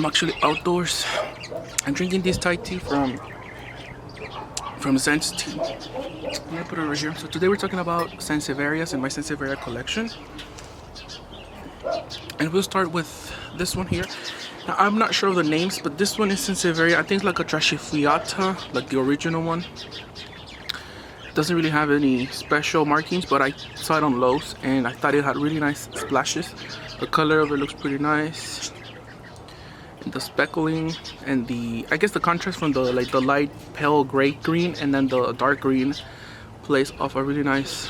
actually outdoors. I'm drinking this Thai tea from Sense Tea. I'm gonna put it over here. So today we're talking about Sansevierias and my Sansevieria collection. And we'll start with this one here. Now, I'm not sure of the names, but this one is Sansevieria. I think it's like a Trashifiata, like the original one. Doesn't really have any special markings, but I saw it on Lowe's and I thought it had really nice splashes. The color of it looks pretty nice. And the speckling and I guess the contrast from the light pale gray green and then the dark green plays off a really nice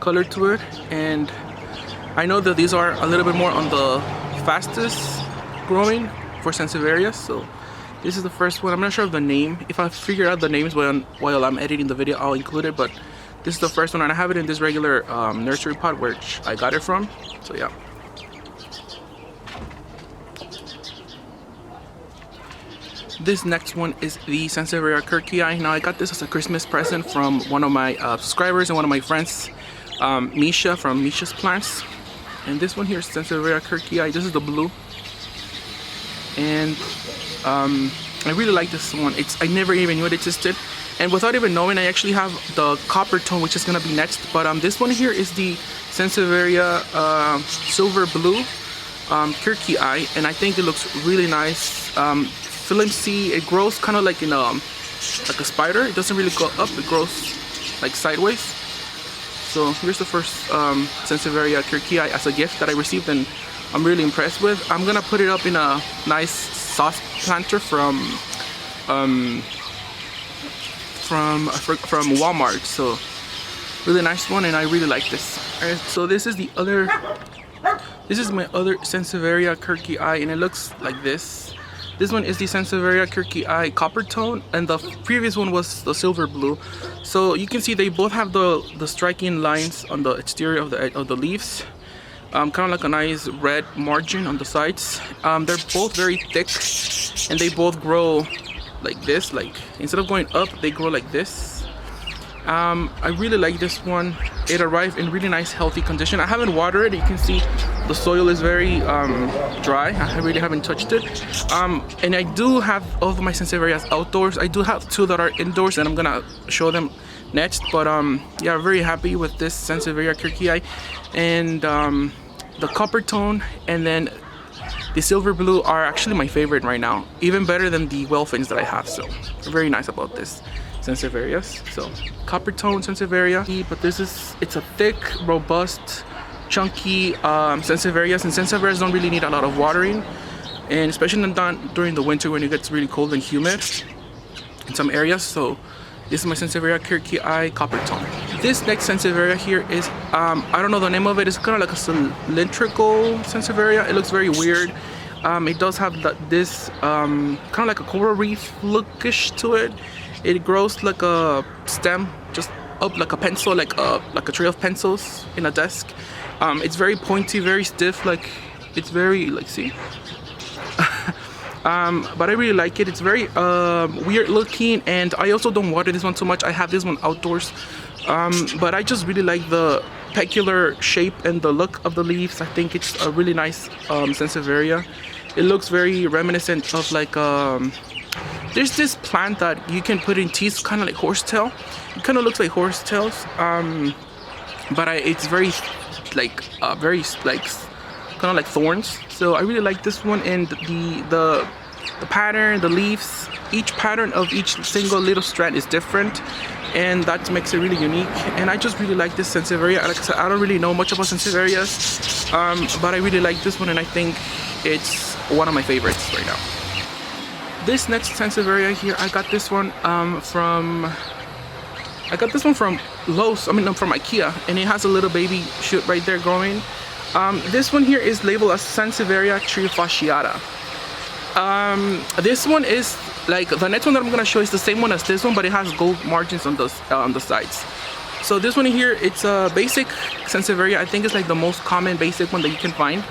color to it. And I know that these are a little bit more on the fastest growing for Sansevierias, so this is the first one. I'm not sure of the name. If I figure out the names while I'm editing the video, I'll include it, but this is the first one, and I have it in this regular nursery pot which I got it from, so yeah. This next one is the Sansevieria Kirkii. Now I got this as a Christmas present from one of my subscribers and one of my friends, Misha from Misha's Plants. And this one here is Sansevieria Kirkii. This is the blue. And I really like this one. I never even knew it existed. And without even knowing, I actually have the copper tone, which is going to be next. But this one here is the Sansevieria silver blue Kirkii. And I think it looks really nice. Flimsy. It grows kind of like in like a spider. It doesn't really go up. It grows like sideways. So here's the first Sansevieria Kirkii as a gift that I received, and I'm really impressed with. I'm gonna put it up in a nice sauce planter from Walmart. So really nice one, and I really like this. Alright, so this is my other Sansevieria Kirkii, and it looks like this. This one is the Sansevieria Kirkii copper tone, and the previous one was the silver blue. So you can see they both have the striking lines on the exterior of the leaves, kind of like a nice red margin on the sides. They're both very thick, and they both grow like this. Like instead of going up, they grow like this. I really like this one. It arrived in really nice, healthy condition. I haven't watered it. You can see the soil is very dry. I really haven't touched it. And I do have all of my Sansevierias outdoors. I do have two that are indoors, and I'm gonna show them next. But yeah, very happy with this Sansevieria Kirkii, and the copper tone and then the silver blue are actually my favorite right now, even better than the Wellfins that I have. So very nice about this Sansevierias. So copper tone Sansevieria, but it's a thick, robust, chunky Sansevierias, and Sansevierias don't really need a lot of watering, and especially not during the winter when it gets really cold and humid in some areas. So this is my Sansevieria Kirkii copper tone. This next Sansevieria here is I don't know the name of it. It's kind of like a cylindrical Sansevieria. It looks very weird. It does have this kind of like a coral reef lookish to it. It grows like a stem, just up like a pencil, like a tray of pencils in a desk. It's very pointy, very stiff, it's very see. But I really like it. It's very weird looking, and I also don't water this one too much. I have this one outdoors, but I just really like the peculiar shape and the look of the leaves. I think it's a really nice Sansevieria. It looks very reminiscent of there's this plant that you can put in teas, kind of like horsetail. It kind of looks like horsetails, but it's very kind of like thorns. So I really like this one, and the pattern, the leaves, each pattern of each single little strand is different, and that makes it really unique. And I just really like this Sansevieria. Like I said, I don't really know much about Sansevierias, but I really like this one, and I think it's one of my favorites right now. This next Sansevieria here, I got this one from Lowe's. From IKEA, and it has a little baby shoot right there growing. This one here is labeled as Sansevieria trifasciata. This one is the next one that I'm gonna show is the same one as this one, but it has gold margins on the sides. So this one here, it's a basic Sansevieria. I think it's like the most common basic one that you can find.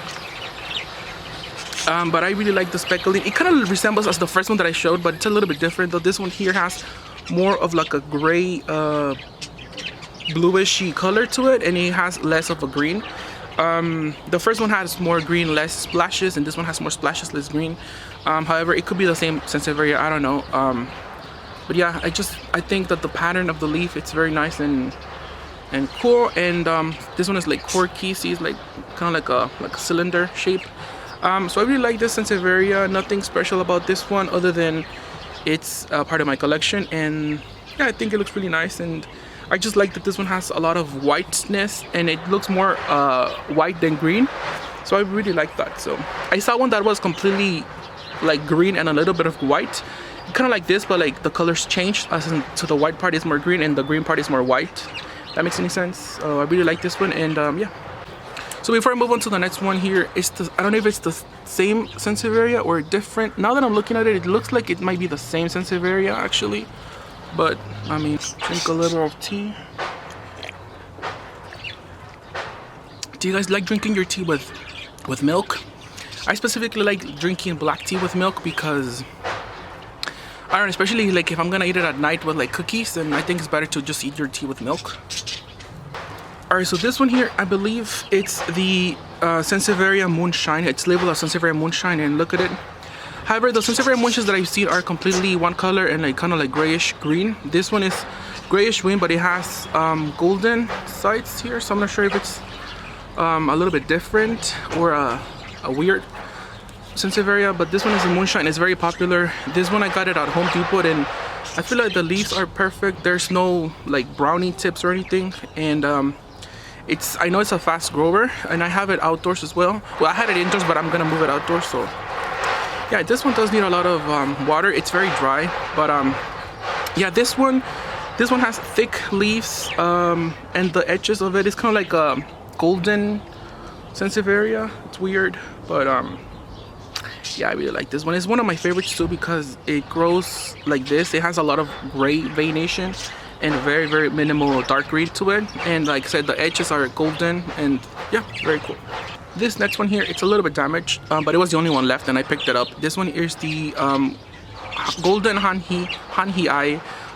But I really like the speckling. It kind of resembles as the first one that I showed, but it's a little bit different. Though this one here has more of like a gray, bluishy color to it, and it has less of a green. The first one has more green, less splashes, and this one has more splashes, less green. However, it could be the same Sansevieria, I don't know. But yeah, I think that the pattern of the leaf, it's very nice and cool. And this one is like quirky, see, it's like kind of like a cylinder shape. So I really like this Sansevieria. Nothing special about this one other than it's part of my collection, and yeah, I think it looks really nice. And I just like that this one has a lot of whiteness and it looks more white than green, so I really like that. So I saw one that was completely like green and a little bit of white, kind of like this, but like the colors changed, as in, to the white part is more green and the green part is more white. That makes any sense? I really like this one. And yeah, so before I move on to the next one here, I don't know if it's the same Sansevieria or different. Now that I'm looking at it, it looks like it might be the same Sansevieria actually. But I mean, drink a little of tea. Do you guys like drinking your tea with milk? I specifically like drinking black tea with milk because I don't know, especially like if I'm gonna eat it at night with like cookies, then I think it's better to just eat your tea with milk. Alright, so this one here, I believe it's the Sansevieria Moonshine. It's labeled as Sansevieria Moonshine, and look at it. However, the Sansevieria Moonshines that I've seen are completely one color and like kind of like grayish green. This one is grayish green, but it has golden sides here, so I'm not sure if it's a little bit different or a weird Sansevieria. But this one is a Moonshine. It's very popular. This one I got it at Home Depot, and I feel like the leaves are perfect. There's no like brownie tips or anything, and I know it's a fast grower, and I have it outdoors as well. Well, I had it indoors, but I'm gonna move it outdoors. So yeah, this one does need a lot of water. It's very dry, but yeah, this one has thick leaves, and the edges of it is kind of like a golden Sansevieria. It's weird, but yeah, I really like this one. It's one of my favorites too because it grows like this. It has a lot of gray veination and very, very minimal dark green to it. And like I said, the edges are golden, and yeah, very cool. This next one here, it's a little bit damaged, but it was the only one left and I picked it up. This one is the golden Hanhi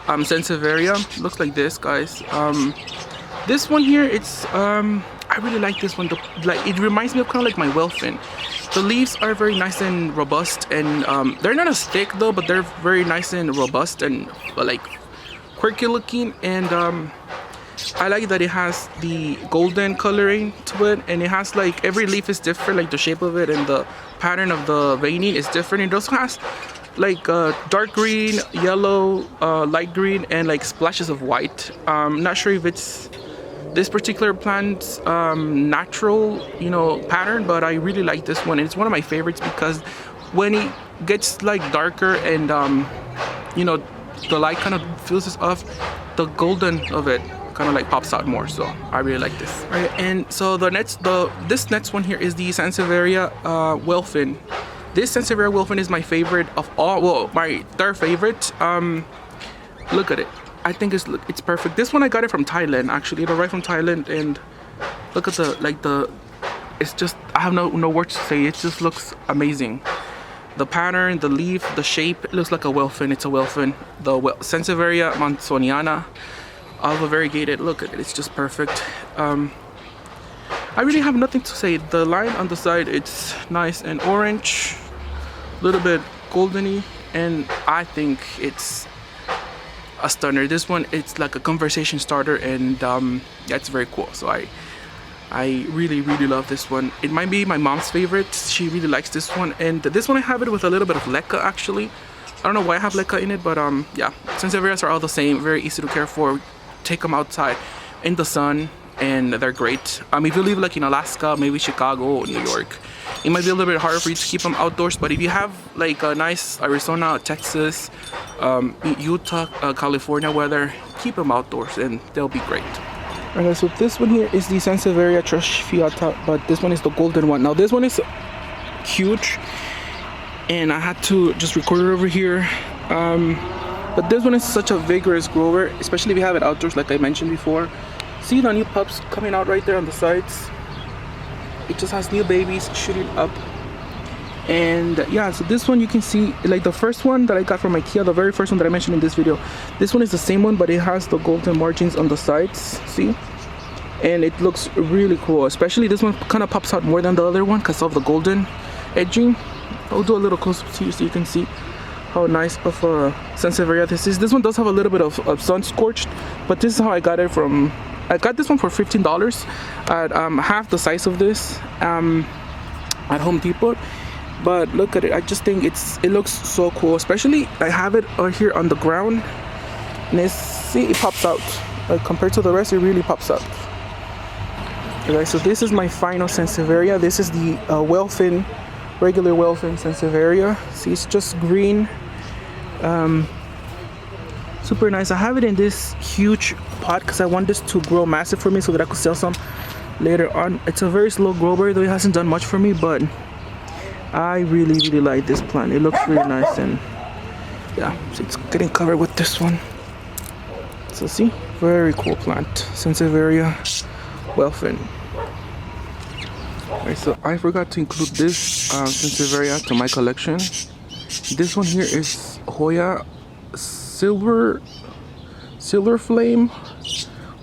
Sansevieria. Looks like this, guys. This one here, it's I really like this one. It reminds me of kind of like my Welfin. The leaves are very nice and robust, and they're not as thick though, but they're very nice and robust and like quirky looking. And I like that it has the golden coloring to it, and it has like every leaf is different, like the shape of it and the pattern of the veining is different. It also has like dark green, yellow, light green, and like splashes of white. Not sure if it's this particular plant's natural, pattern, but I really like this one, and it's one of my favorites because when it gets like darker and the light kind of fills off, the golden of it kind of like pops out more. So I really like this. All right, and so this next one here is the Sansevieria Welfin. This Sansevieria Welfin is my favorite of all. Well, my third favorite. Look at it. I think it's perfect. This one I got it from Thailand actually. It arrived from Thailand, and look at it's just, I have no words to say. It just looks amazing. The pattern, the leaf, the shape, it looks like a Welfin. It's a Welfin. The Sansevieria Monsoniana, olive variegated. Look at it. It's just perfect. I really have nothing to say. The line on the side, it's nice and orange, a little bit goldeny, and I think it's a stunner. This one, it's like a conversation starter, and yeah, it's very cool. So I really, really love this one. It might be my mom's favorite. She really likes this one, and this one I have it with a little bit of leca actually. I don't know why I have leca in it, but yeah, Sansevierias are all the same, very easy to care for. Take them outside in the sun and they're great. If you live like in Alaska, maybe Chicago or New York, it might be a little bit harder for you to keep them outdoors, but if you have like a nice Arizona, Texas, Utah, California weather, keep them outdoors and they'll be great. Okay, so this one here is the Sansevieria Trashfiata, but this one is the golden one. Now this one is huge, and I had to just record it over here. But this one is such a vigorous grower, especially if you have it outdoors, like I mentioned before. See the new pups coming out right there on the sides. It just has new babies shooting up. And yeah, so this one you can see, like the first one that I got from IKEA, the very first one that I mentioned in this video, this one is the same one, but it has the golden margins on the sides, see? and it looks really cool. Especially this one kind of pops out more than the other one because of the golden edging. I'll do a little close up to you so you can see how nice of a Sansevieria this is. This one does have a little bit of sun scorched, but this is how I got it from. I got this one for $15 at half the size of this at Home Depot. But look at it, I just think it looks so cool. Especially I have it out here on the ground, and see, it pops out. Compared to the rest, it really pops out. Okay, so this is my final Sansevieria. This is the Wellfin, regular Wellfin Sansevieria. See, it's just green. Super nice. I have it in this huge pot because I want this to grow massive for me so that I could sell some later on. It's a very slow grower, though it hasn't done much for me, but I really like this plant. It looks really nice, and yeah, so it's getting covered with this one. So see, very cool plant, Sansevieria Wellfin. Alright, so I forgot to include this Sansevieria to my collection. This one here is Hoya Silver Flame,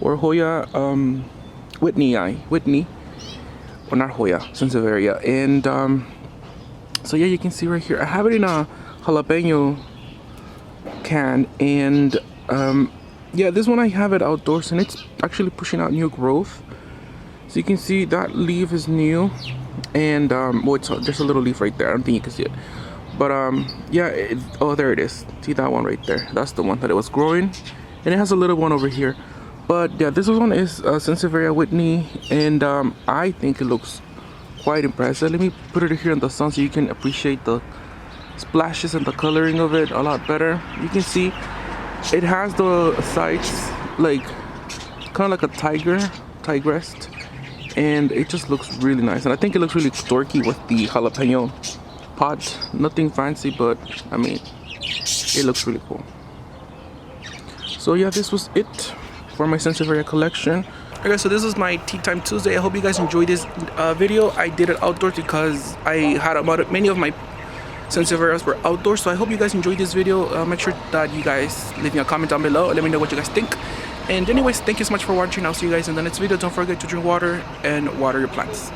or Hoya Whitney, or not Hoya, Sansevieria. And so yeah, you can see right here I have it in a jalapeno can, and yeah, this one I have it outdoors, and it's actually pushing out new growth. So you can see that leaf is new, and well, it's just a little leaf right there. I don't think you can see it, but yeah, oh, there it is. See that one right there? That's the one that it was growing, and it has a little one over here. But yeah, this one is Sansevieria Whitney, and I think it looks quite impressive. Let me put it here in the sun so you can appreciate the splashes and the coloring of it a lot better. You can see it has the sides like kind of like a tigress, and it just looks really nice. And I think it looks really dorky with the jalapeno pot. Nothing fancy, but I mean, it looks really cool. So yeah, this was it for my Sansevieria collection. Okay, so this is my Tea Time Tuesday. I hope you guys enjoyed this video. I did it outdoors because I had many of my Sansevierias were outdoors. So I hope you guys enjoyed this video. Make sure that you guys leave me a comment down below. Let me know what you guys think. And anyways, thank you so much for watching. I'll see you guys in the next video. Don't forget to drink water and water your plants.